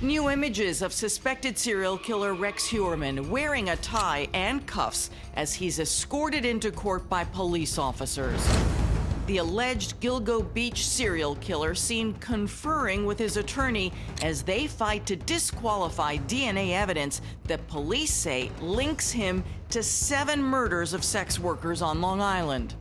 New images of suspected serial killer Rex Heuermann wearing a tie and cuffs as he's escorted into court by police officers. The alleged Gilgo Beach serial killer seen conferring with his attorney as they fight to disqualify DNA evidence that police say links him to 7 murders of sex workers on Long Island.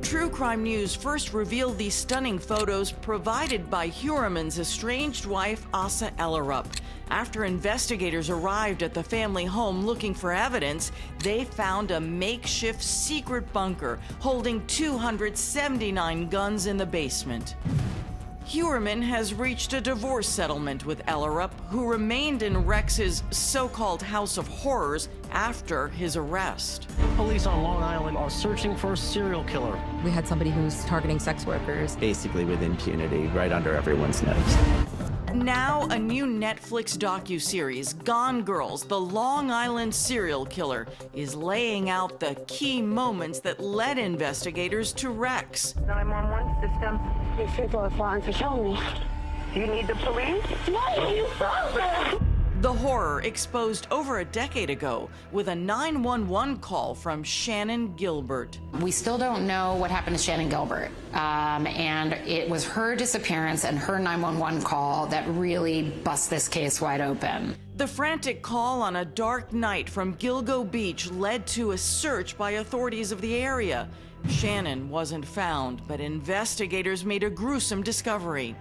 True Crime News first revealed these stunning photos provided by Heuermann's estranged wife, Asa Ellerup. After investigators arrived at the family home looking for evidence, they found a makeshift secret bunker holding 279 guns in the basement. Heuermann has reached a divorce settlement with Ellerup, who remained in Rex's so-called House of Horrors after his arrest. Police on Long Island are searching for a serial killer. We had somebody who's targeting sex workers. Basically with impunity, right under everyone's nose. Now, a new Netflix docuseries, Gone Girls, the Long Island serial killer, is laying out the key moments that led investigators to Rex. 911 system. These people are trying to kill me. Do you need the police? No, you found them! The horror exposed over a decade ago with a 911 call from Shannon Gilbert. We still don't know what happened to Shannon Gilbert. And it was her disappearance and her 911 call that really bust this case wide open. The frantic call on a dark night from Gilgo Beach led to a search by authorities of the area. Shannon wasn't found, but investigators made a gruesome discovery.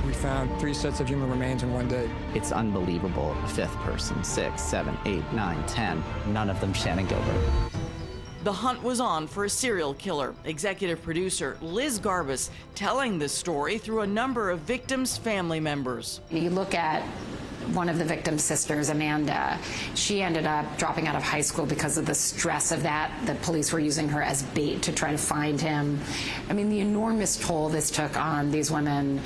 We found 3 sets of human remains in one day. It's unbelievable. A 5th person, 6, 7, 8, 9, 10. None of them Shannon Gilbert. The hunt was on for a serial killer. Executive producer Liz Garbus telling the story through a number of victims' family members. You look at one of the victim's sisters, Amanda. She ended up dropping out of high school because of the stress of that. The police were using her as bait to try to find him. I mean, the enormous toll this took on these women.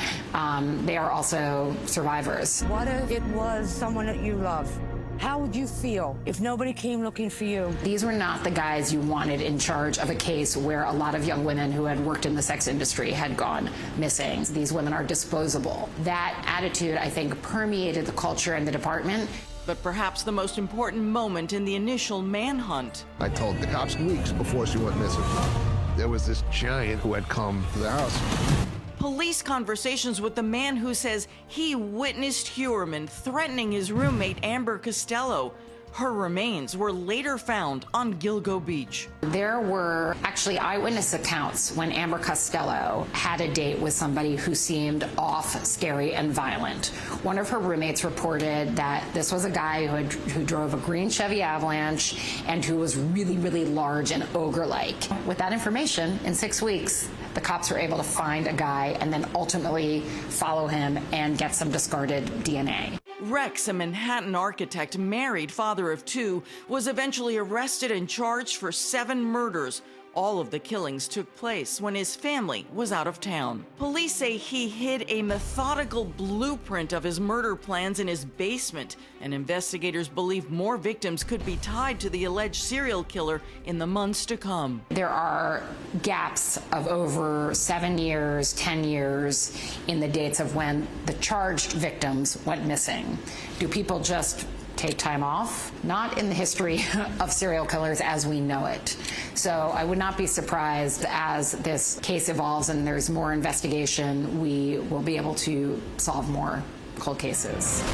They are also survivors. What if it was someone that you love? How would you feel if nobody came looking for you? These were not the guys you wanted in charge of a case where a lot of young women who had worked in the sex industry had gone missing. These women are disposable. That attitude, I think, permeated the culture in the department. But perhaps the most important moment in the initial manhunt. I told the cops weeks before she went missing. There was this giant who had come to the house. Police conversations with the man who says he witnessed Heuermann threatening his roommate Amber Costello. Her remains were later found on Gilgo Beach. There were actually eyewitness accounts when Amber Costello had a date with somebody who seemed off, scary, and violent. One of her roommates reported that this was a guy who drove a green Chevy Avalanche and who was really, really large and ogre-like. With that information, in 6 weeks, the cops were able to find a guy and then ultimately follow him and get some discarded DNA. Rex, a Manhattan architect, married, father of 2, was eventually arrested and charged for 7 murders. All of the killings took place when his family was out of town. Police say he hid a methodical blueprint of his murder plans in his basement, and investigators believe more victims could be tied to the alleged serial killer in the months to come. There are gaps of over 7 years, 10 years in the dates of when the charged victims went missing. Do people just take time off? Not in the history of serial killers as we know it. So I would not be surprised as this case evolves and there's more investigation, we will be able to solve more cold cases.